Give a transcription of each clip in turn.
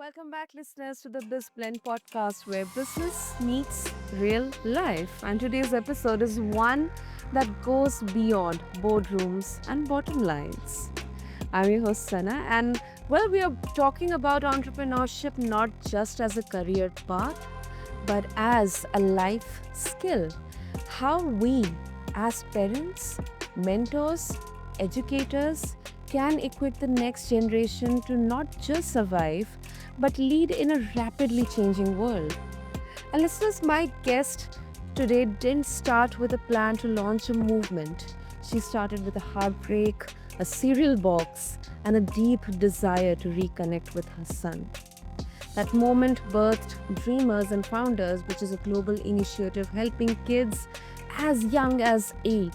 welcome back, listeners, to the BizBlend podcast where business meets real life. And today's episode is one that goes beyond boardrooms and bottom lines. I'm your host, Sana, and we are talking about entrepreneurship not just as a career path, but as a life skill. How we, as parents, mentors, educators, can equip the next generation to not just survive, but lead in a rapidly changing world. And listeners, my guest today didn't start with a plan to launch a movement. She started with a heartbreak, a cereal box, and a deep desire to reconnect with her son. That moment birthed Dreamers and Founders, which is a global initiative helping kids as young as 8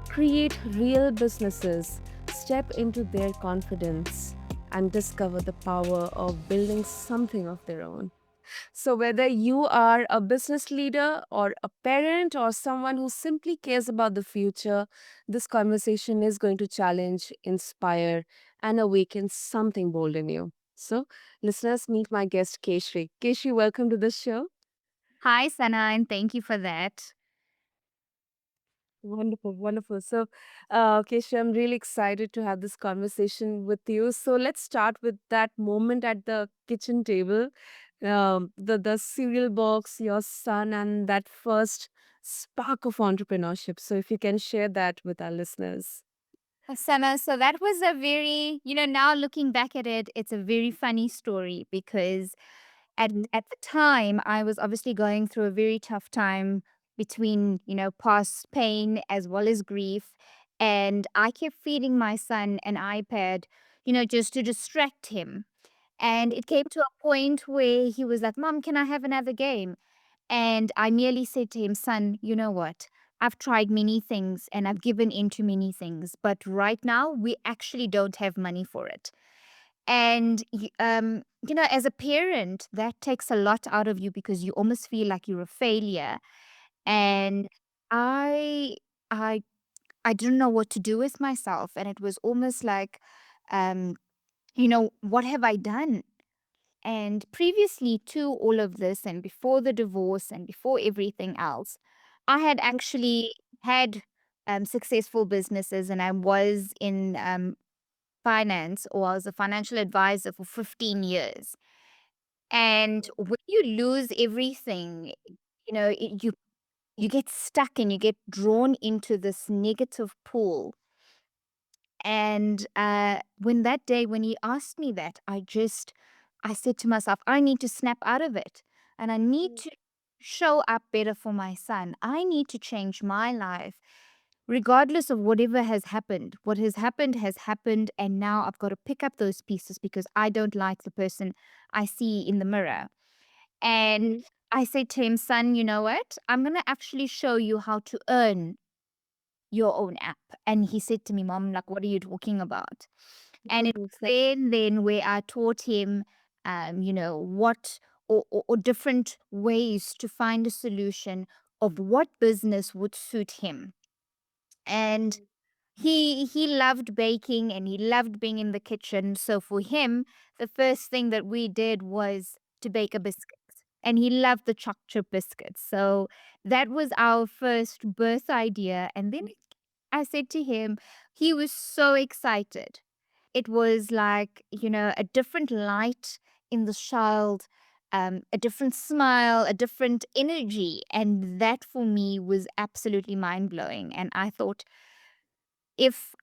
create real businesses, step into their confidence, and discover the power of building something of their own. So, whether you are a business leader or a parent or someone who simply cares about the future, this conversation is going to challenge, inspire, and awaken something bold in you. So, listeners, meet my guest, Kayshree. Kayshree, welcome to the show. Hi, Sana, and thank you for that. Wonderful, wonderful. So, Kesha, I'm really excited to have this conversation with you. So, let's start with that moment at the kitchen table, the cereal box, your son, and that first spark of entrepreneurship. So, if you can share that with our listeners. Sana, so that was a very, now looking back at it, it's a very funny story because at the time I was obviously going through a very tough time between, past pain as well as grief. And I kept feeding my son an iPad, just to distract him. And it came to a point where he was like, Mom, can I have another game? And I merely said to him, Son, you know what? I've tried many things and I've given into many things, but right now we actually don't have money for it. And, as a parent, that takes a lot out of you because you almost feel like you're a failure. And I, I, I didn't know what to do with myself. And it was almost like, um, what have I done? And previously to all of this, and before the divorce and before everything else, I had actually had successful businesses and I was in finance, or I was a financial advisor for 15 years. And when you lose everything, you get stuck and you get drawn into this negative pool. And when that day, when he asked me that, I said to myself, I need to snap out of it and I need to show up better for my son. I need to change my life, regardless of whatever has happened. What has happened. And now I've got to pick up those pieces because I don't like the person I see in the mirror. And I said to him, son, you know what? I'm going to actually show you how to earn your own app. And he said to me, Mom, like, what are you talking about? And it was then where I taught him, what or different ways to find a solution of what business would suit him. And he loved baking and he loved being in the kitchen. So for him, the first thing that we did was to bake a biscuit. And he loved the chocolate chip biscuits. So that was our first birth idea. And then I said to him, he was so excited. It was like, a different light in the child, a different smile, a different energy. And that for me was absolutely mind blowing. And I thought, if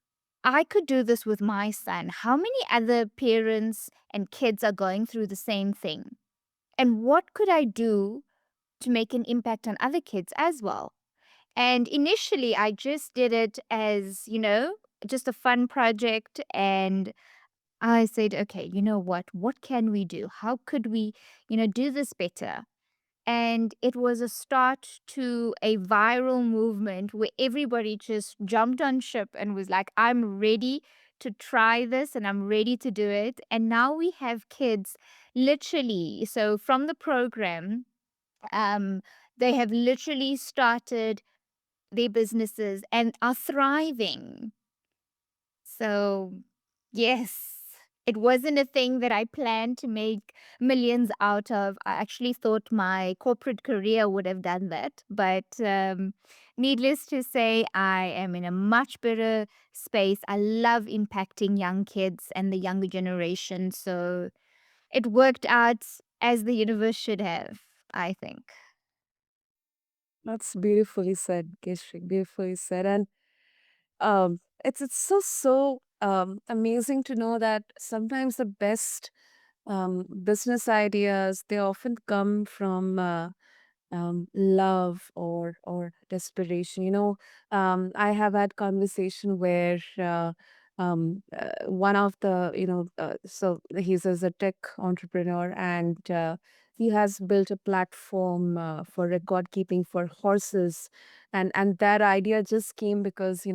I could do this with my son, how many other parents and kids are going through the same thing? And what could I do to make an impact on other kids as well? And initially, I just did it as, just a fun project. And I said, okay, you know what? What can we do? How could we, do this better? And it was a start to a viral movement where everybody just jumped on ship and was like, I'm ready to try this and I'm ready to do it. And now we have kids literally. So from the program, um, they have literally started their businesses and are thriving. So, yes, It wasn't a thing that I planned to make millions out of. I actually thought my corporate career would have done that. But needless to say, I am in a much better space. I love impacting young kids and the younger generation. So it worked out as the universe should have, I think. That's beautifully said, Kayshree. Beautifully said. And it's so amazing to know that sometimes the best business ideas, they often come from love or desperation. I have had conversation where one of the so he's as a tech entrepreneur, and he has built a platform for record keeping for horses, and that idea just came because he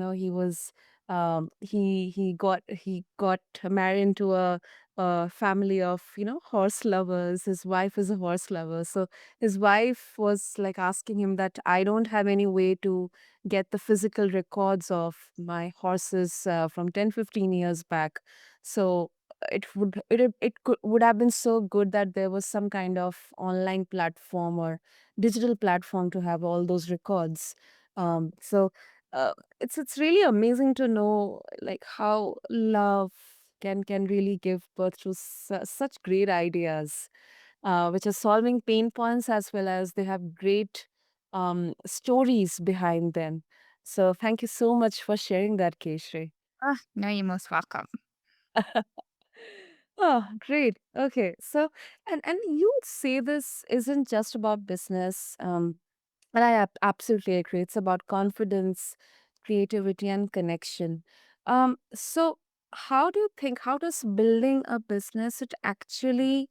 got married into a family of horse lovers. His wife is a horse lover, so his wife was like asking him that I don't have any way to get the physical records of my horses from 10-15 years back. So would have been so good that there was some kind of online platform or digital platform to have all those records. So it's really amazing to know like how love can really give birth to such great ideas, which are solving pain points as well as they have great stories behind them. So thank you so much for sharing that, Kayshree. Ah, no, you're most welcome. Oh, great. Okay. So, and you would say this isn't just about business. And I absolutely agree. It's about confidence, creativity, and connection. So how do you think, how does building a business it actually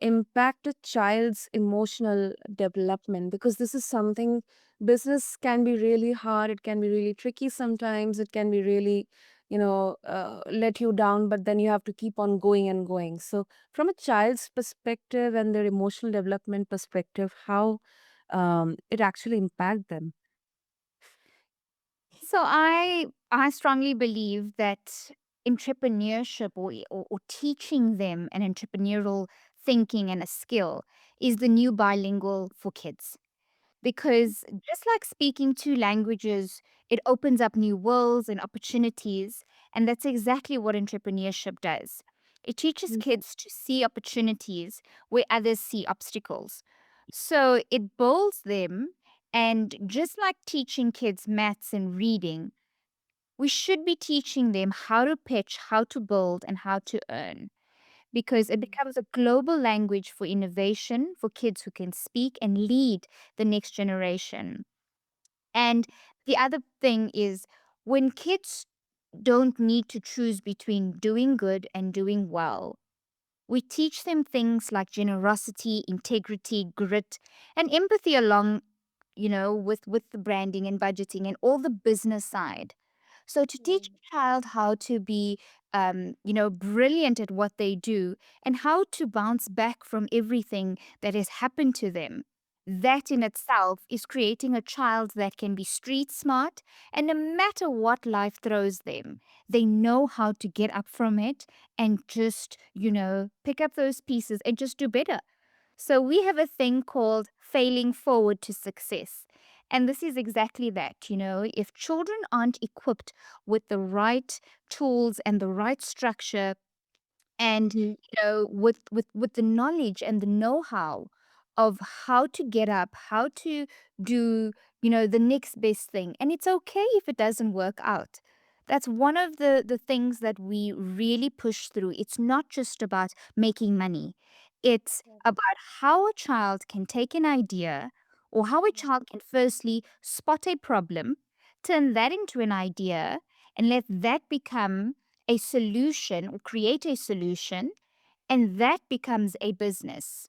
impact a child's emotional development? Because this is something, business can be really hard, it can be really tricky sometimes, it can be really let you down, but then you have to keep on going and going. So from a child's perspective and their emotional development perspective, how it actually impact them. So I strongly believe that entrepreneurship or teaching them an entrepreneurial thinking and a skill is the new bilingual for kids. Because just like speaking two languages, it opens up new worlds and opportunities. And that's exactly what entrepreneurship does. It teaches Mhm. kids to see opportunities where others see obstacles. So it builds them. And just like teaching kids maths and reading, we should be teaching them how to pitch, how to build, and how to earn because it becomes a global language for innovation for kids who can speak and lead the next generation. And the other thing is when kids don't need to choose between doing good and doing well, we teach them things like generosity, integrity, grit, and empathy along, with the branding and budgeting and all the business side. So to teach a child how to be, brilliant at what they do and how to bounce back from everything that has happened to them, that in itself is creating a child that can be street smart. And no matter what life throws them, they know how to get up from it and just, pick up those pieces and just do better. So we have a thing called failing forward to success. And this is exactly that, if children aren't equipped with the right tools and the right structure and Mhm. with the knowledge and the know-how of how to get up, how to do, the next best thing. And it's okay if it doesn't work out. That's one of the things that we really push through. It's not just about making money. It's about how a child can take an idea or how a child can firstly spot a problem, turn that into an idea, and let that become a solution or create a solution, and that becomes a business.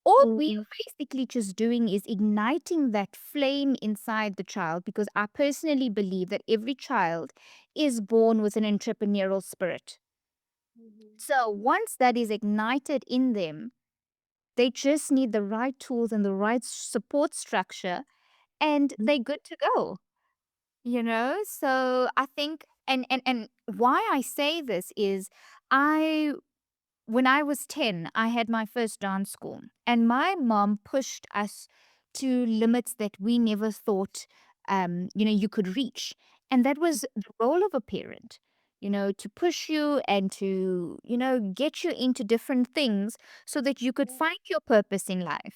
All we Mhm. are basically just doing is igniting that flame inside the child because I personally believe that every child is born with an entrepreneurial spirit. So once that is ignited in them, they just need the right tools and the right support structure, and Mhm. they're good to go. So I think, and why I say this is I when I was 10, I had my first dance school, and my mom pushed us to limits that we never thought, you could reach. And that was the role of a parent, to push you and to, get you into different things so that you could find your purpose in life.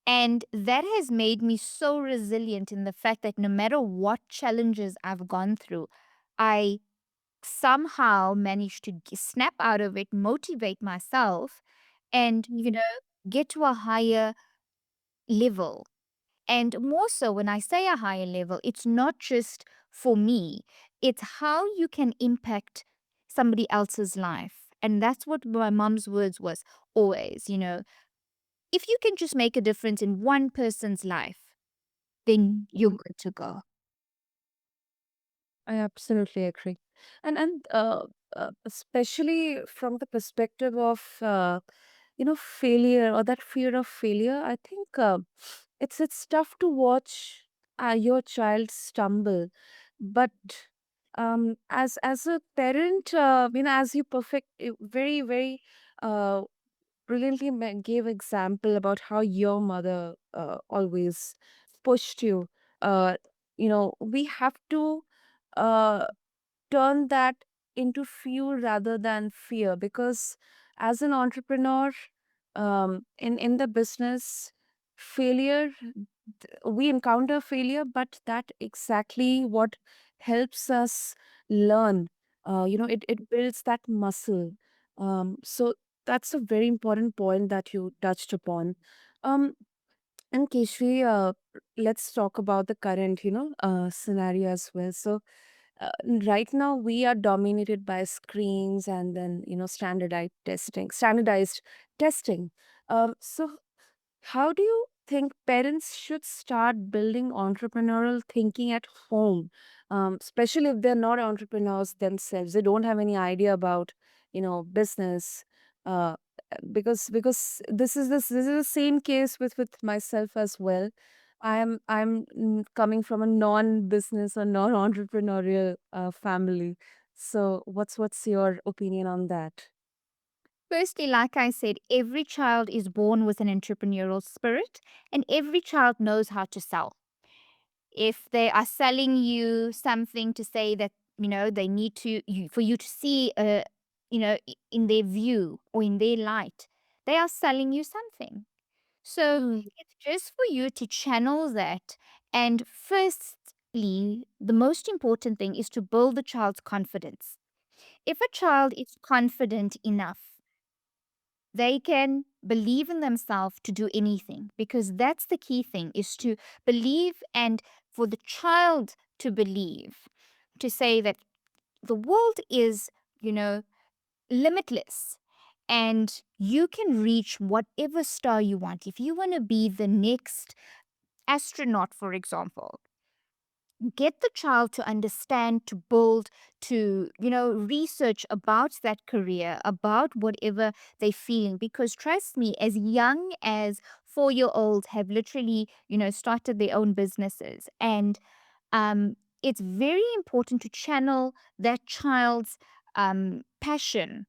And that has made me so resilient in the fact that no matter what challenges I've gone through, I somehow managed to snap out of it, motivate myself, and, get to a higher level. And more so, when I say a higher level, it's not just for me, it's how you can impact somebody else's life. And that's what my mom's words was always, if you can just make a difference in one person's life, then you're good to go. I absolutely agree. And especially from the perspective of failure or that fear of failure, I think it's tough to watch your child stumble, but as a parent, as you very very uh, brilliantly gave example about how your mother always pushed you. Uh, we have to uh, turn that into fuel rather than fear, because as an entrepreneur, in the business, failure, we encounter failure, but that exactly what helps us learn. It builds that muscle. So that's a very important point that you touched upon. um and Keshri, let's talk about the current scenario as well. So right now we are dominated by screens and then standardized testing. So how do you think parents should start building entrepreneurial thinking at home, especially if they're not entrepreneurs themselves? They don't have any idea about business. Uh, because this is the same case with myself as well. I'm coming from a non-business or non-entrepreneurial family. So what's your opinion on that? Firstly, like I said, every child is born with an entrepreneurial spirit, and every child knows how to sell. If they are selling you something to say that, they need for you to see, in their view or in their light, they are selling you something. So Mm. it's just for you to channel that. And firstly, the most important thing is to build the child's confidence. If a child is confident enough, they can believe in themselves to do anything, because that's the key thing, is to believe, and for the child to believe, to say that the world is, you know limitless, and you can reach whatever star you want. If you want to be the next astronaut, for example, get the child to understand, to build, to, research about that career, about whatever they're feeling. Because trust me, as young as 4-year olds have literally, started their own businesses. And it's very important to channel that child's passion,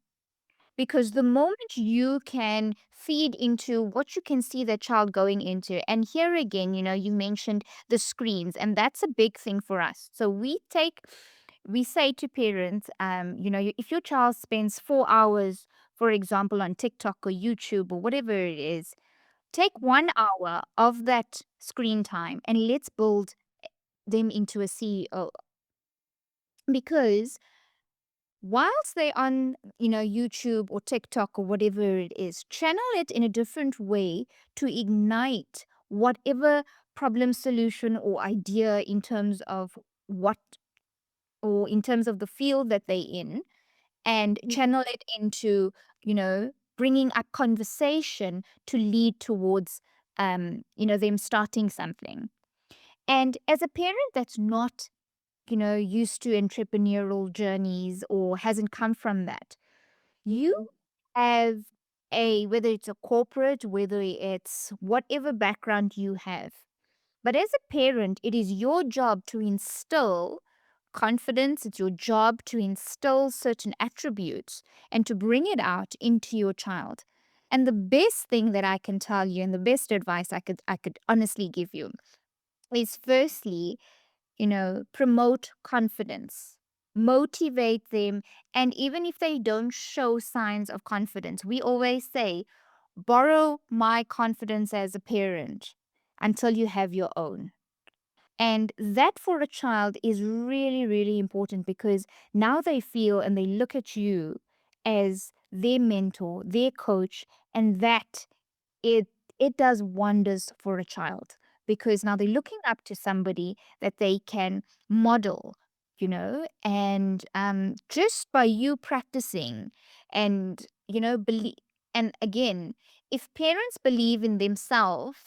because the moment you can feed into what you can see that child going into, and here again, you mentioned the screens, and that's a big thing for us. So we say to parents, if your child spends 4 hours, for example, on TikTok or YouTube or whatever it is, take 1 hour of that screen time and let's build them into a CEO. Because whilst they're on, YouTube or TikTok or whatever it is, channel it in a different way to ignite whatever problem solution or idea in terms of what, or in terms of the field that they're in, and channel it into, bringing up conversation to lead towards, them starting something. And as a parent that's not, used to entrepreneurial journeys or hasn't come from that, you have whether it's a corporate, whether it's whatever background you have. But as a parent, it is your job to instill confidence. It's your job to instill certain attributes and to bring it out into your child. And the best thing that I can tell you, and the best advice I could honestly give you, is firstly, promote confidence, motivate them. And even if they don't show signs of confidence, we always say, borrow my confidence as a parent until you have your own. And that for a child is really, really important because now they feel and they look at you as their mentor, their coach, and that it it does wonders for a child because now they're looking up to somebody that they can model, and just by you practicing and believe. And again, if parents believe in themselves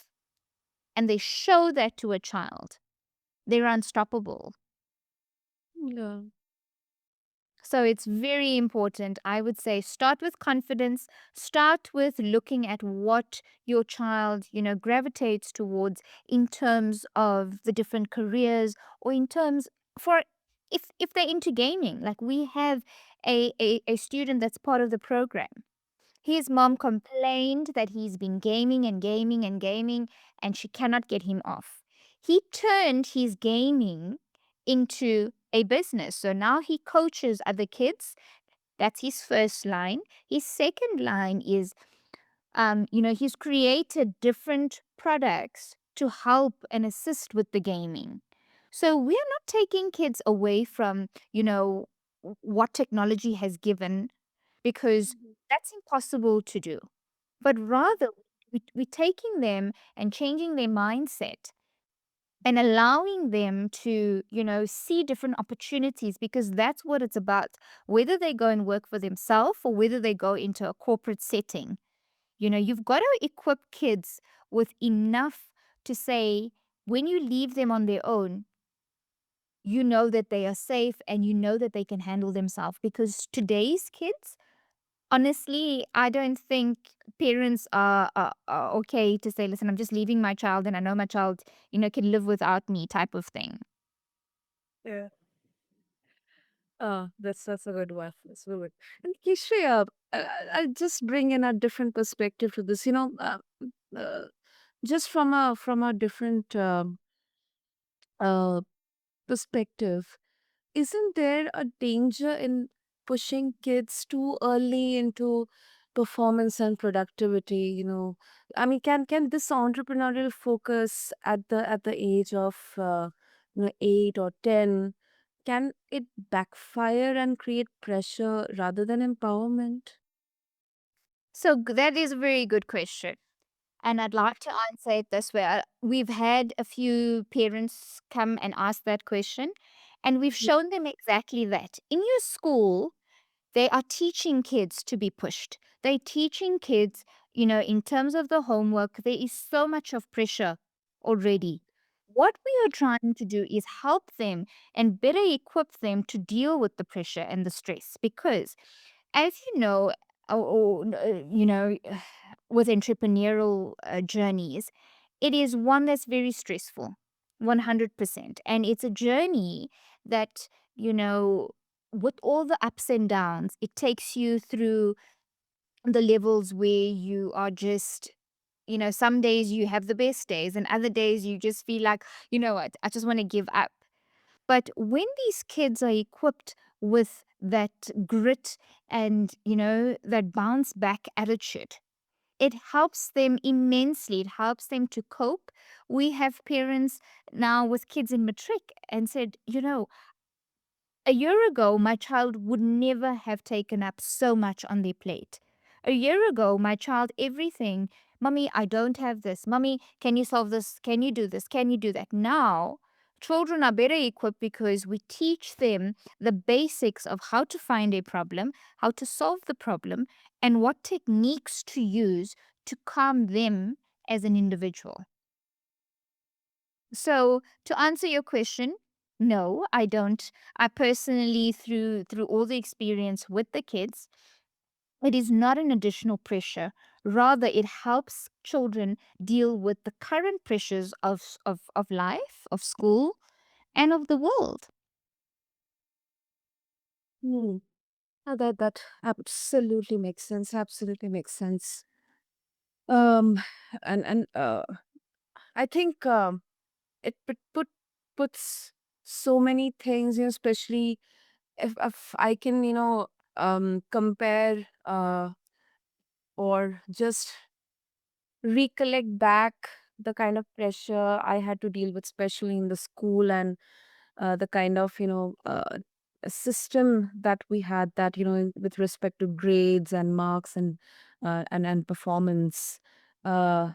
and they show that to a child, they're unstoppable. Yeah. So it's very important. I would say start with confidence, start with looking at what your child, gravitates towards in terms of the different careers or in terms for if they're into gaming. Like we have a student that's part of the program. His mom complained that he's been gaming and gaming and gaming, and she cannot get him off. He turned his gaming into a business. So now he coaches other kids. That's his first line. His second line is, he's created different products to help and assist with the gaming. So we are not taking kids away from, what technology has given because that's impossible to do. But rather, we're taking them and changing their mindset and allowing them to, see different opportunities because that's what it's about. Whether they go and work for themselves or whether they go into a corporate setting, you've got to equip kids with enough to say, when you leave them on their own, you know that they are safe and you know that they can handle themselves because today's kids, honestly, I don't think parents are okay to say, listen, I'm just leaving my child and I know my child, can live without me type of thing. Yeah. That's a good one. That's a good. And Kishri, I'll just bring in a different perspective to this. Uh, just from a different uh, perspective, isn't there a danger in pushing kids too early into performance and productivity? I mean, can this entrepreneurial focus at the age of 8 or 10, can it backfire and create pressure rather than empowerment? So that is a very good question. And I'd like to answer it this way. We've had a few parents come and ask that question, and we've Yeah. shown them exactly that. In your school, they are teaching kids to be pushed. They're teaching kids, in terms of the homework, there is so much of pressure already. What we are trying to do is help them and better equip them to deal with the pressure and the stress because, as you know, with entrepreneurial journeys, it is one that's very stressful, 100%. And it's a journey that, you know, with all the ups and downs, it takes you through the levels where you are just, some days you have the best days, and other days you just feel like, you know what, I just want to give up. But when these kids are equipped with that grit and, that bounce back attitude, it helps them immensely. It helps them to cope. We have parents now with kids in matric and said, a year ago, my child would never have taken up so much on their plate. A year ago, my child, everything, Mommy, I don't have this. Mommy, can you solve this? Can you do this? Can you do that? Now, children are better equipped because we teach them the basics of how to find a problem, how to solve the problem, and what techniques to use to calm them as an individual. So to answer your question, no, I don't. I personally, through all the experience with the kids, it is not an additional pressure. Rather, it helps children deal with the current pressures of life, of school, and of the world. Hmm. That absolutely makes sense. Absolutely makes sense. Um, and I think it puts so many things, especially if I can, compare or just recollect back the kind of pressure I had to deal with, especially in the school, and the kind of system that we had, that with respect to grades and marks and performance. Uh,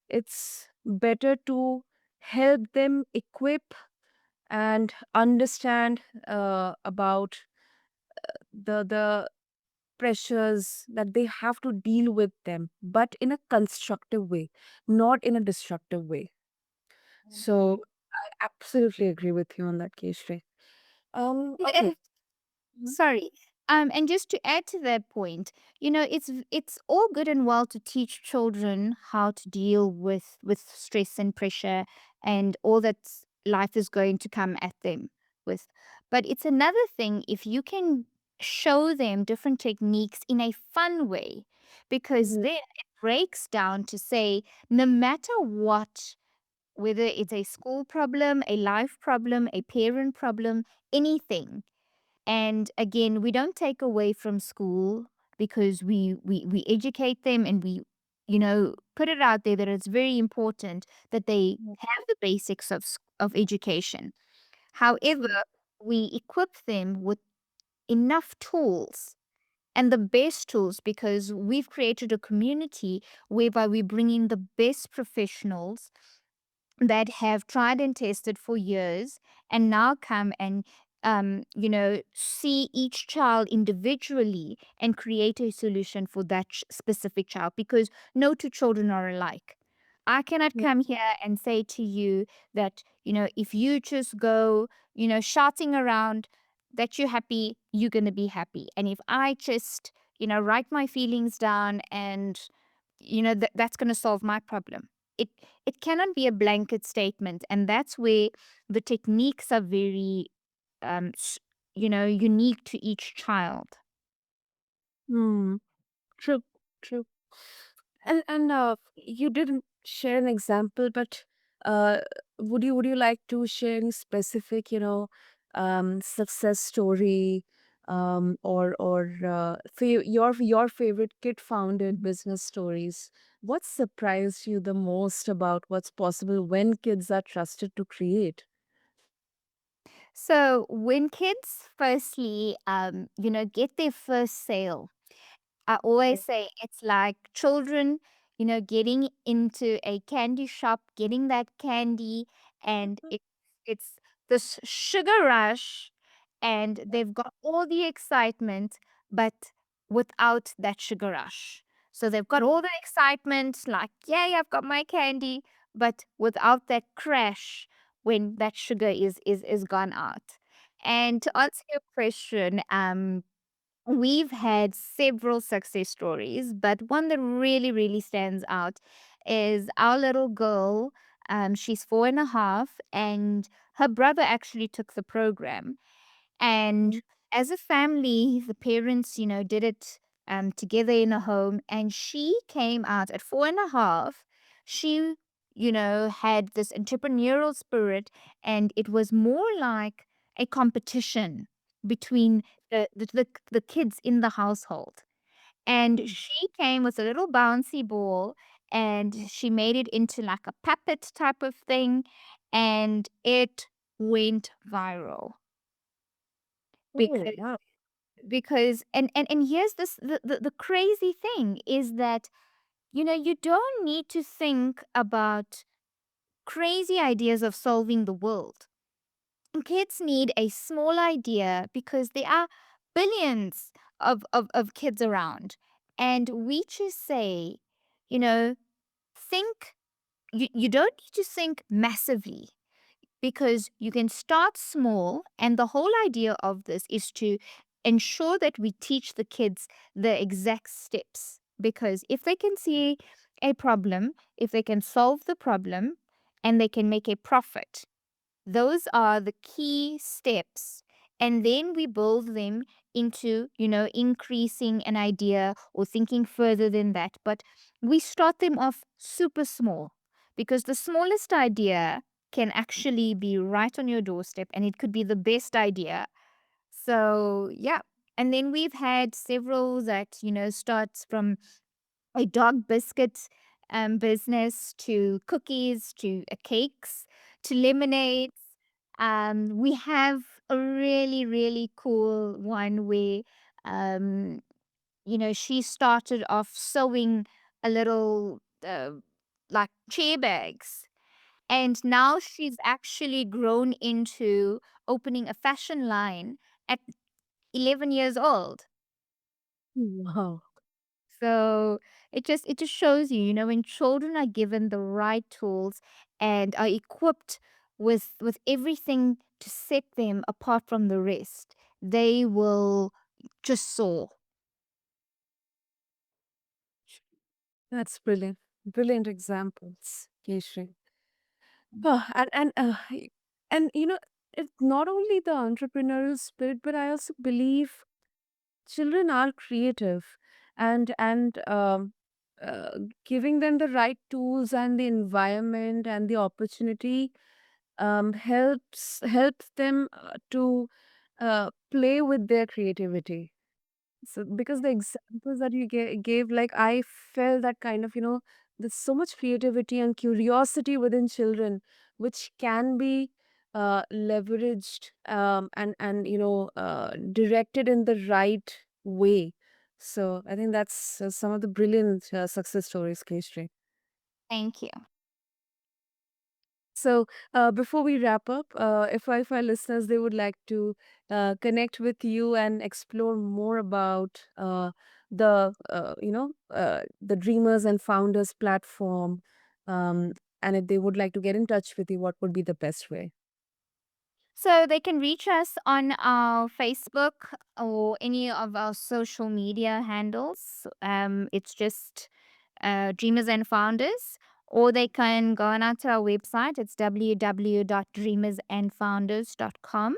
it's better to help them equip and understand about the pressures that they have to deal with them, but in a constructive way, not in a destructive way. So I absolutely agree with you on that, Keshri. Okay. Mhm. Sorry. And just to add to that point, it's all good and well to teach children how to deal with stress and pressure and all that life is going to come at them with. But it's another thing if you can show them different techniques in a fun way, because Mhm. then it breaks down to say, no matter what, whether it's a school problem, a life problem, a parent problem, anything, and again, we don't take away from school, because we educate them, and we put it out there that it's very important that they have the basics of education. However, we equip them with enough tools, and the best tools, because we've created a community whereby we bring in the best professionals that have tried and tested for years, and now come and see each child individually and create a solution for that specific child, because no two children are alike. I cannot Yeah. come here and say to you that, if you just go, shouting around that you're happy, you're going to be happy. And if I just, write my feelings down, and that's going to solve my problem. It cannot be a blanket statement, and that's where the techniques are very unique to each child. Hmm. True. True. And you didn't share an example, but uh, would you like to share any specific, success story, or your favorite kid founded business stories? What surprised you the most about what's possible when kids are trusted to create? So when kids firstly get their first sale, I always say it's like children, getting into a candy shop, getting that candy, and it's this sugar rush, and they've got all the excitement, but without that sugar rush. So they've got all the excitement, like, yay, I've got my candy, but without that crash when that sugar is gone out. And to answer your question, we've had several success stories, but one that really, really stands out is our little girl. She's 4.5, and her brother actually took the program. And as a family, the parents, did it together in a home. And she came out at 4.5. She, had this entrepreneurial spirit, and it was more like a competition between the kids in the household. And Mm. she came with a little bouncy ball, and she made it into like a puppet type of thing, and it went viral. Oh, wow. Because and here's the crazy thing is that you don't need to think about crazy ideas of solving the world. Kids need a small idea, because there are billions of kids around, and we just say, you know think, you don't need to think massively, because you can start small. And the whole idea of this is to ensure that we teach the kids the exact steps, because if they can see a problem, if they can solve the problem, and they can make a profit, those are the key steps. And then we build them into, increasing an idea or thinking further than that. But we start them off super small, because the smallest idea can actually be right on your doorstep, and it could be the best idea. So, yeah. And then we've had several that, starts from a dog biscuit business to cookies to cakes to lemonades. We have a really, really cool one where, um, she started off sewing a little, like, chair bags. And now she's actually grown into opening a fashion line at 11 years old. Wow. So it just shows you, when children are given the right tools and are equipped with everything to set them apart from the rest, they will just soar. That's brilliant. Brilliant examples, Kayshree. Oh, and it's not only the entrepreneurial spirit, but I also believe children are creative, and uh, giving them the right tools and the environment and the opportunity helps them to play with their creativity. So because the examples that you gave, like I felt that kind of, there's so much creativity and curiosity within children, which can be leveraged and directed in the right way. So I think that's some of the brilliant success stories, Keshri. Thank you. So, before we wrap up, if our listeners they would like to connect with you and explore more about the Dreamers and Founders platform, and if they would like to get in touch with you, what would be the best way? So they can reach us on our Facebook or any of our social media handles. It's just Dreamers and Founders, or they can go on onto our website. It's www.dreamersandfounders.com,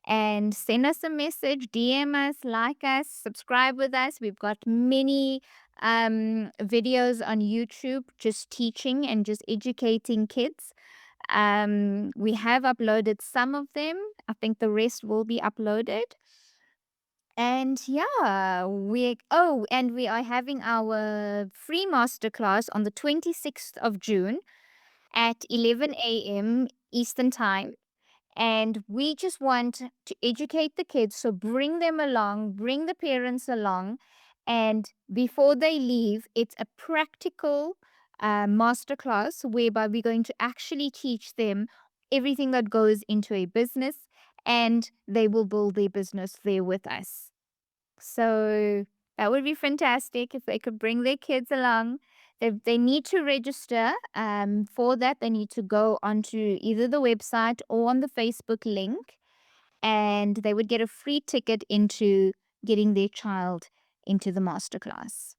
and send us a message, DM us, like us, subscribe with us. We've got many videos on YouTube just teaching and just educating kids. We have uploaded some of them. I think the rest will be uploaded. And yeah, and we are having our free masterclass on the 26th of June at 11 a.m. Eastern Time. And we just want to educate the kids. So bring them along, bring the parents along. And before they leave, it's a practical masterclass whereby we're going to actually teach them everything that goes into a business, and they will build their business there with us. So that would be fantastic if they could bring their kids along. They need to register. For that, they need to go onto either the website or on the Facebook link, and they would get a free ticket into getting their child into the masterclass.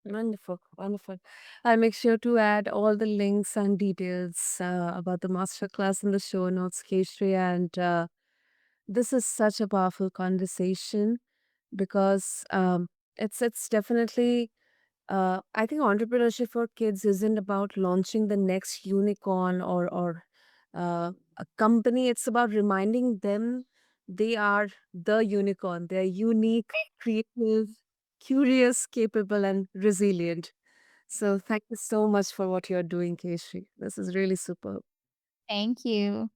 Wonderful, wonderful. I'll make sure to add all the links and details about the masterclass in the show notes, Keshri. And this is such a powerful conversation because it's definitely I think entrepreneurship for kids isn't about launching the next unicorn or a company. It's about reminding them they are the unicorn. They're unique, creative, curious, capable, and resilient. So thank you so much for what you're doing, Keshri. This is really superb. Thank you.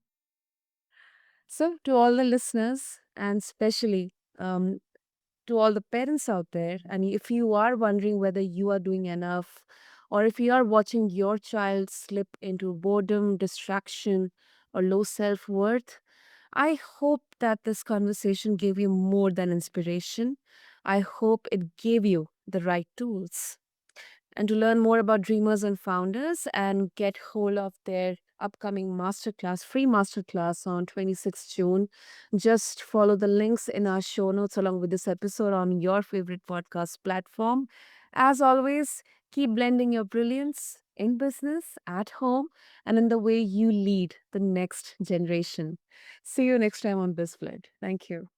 So to all the listeners, and especially to all the parents out there, and if you are wondering whether you are doing enough, or if you are watching your child slip into boredom, distraction, or low self worth, I hope that this conversation gave you more than inspiration. I hope it gave you the right tools. And to learn more about dreamers and founders and get hold of their upcoming masterclass, free masterclass on 26th June, just follow the links in our show notes along with this episode on your favorite podcast platform. As always, keep blending your brilliance, in business, at home, and in the way you lead the next generation. See you next time on BizBlend. Thank you.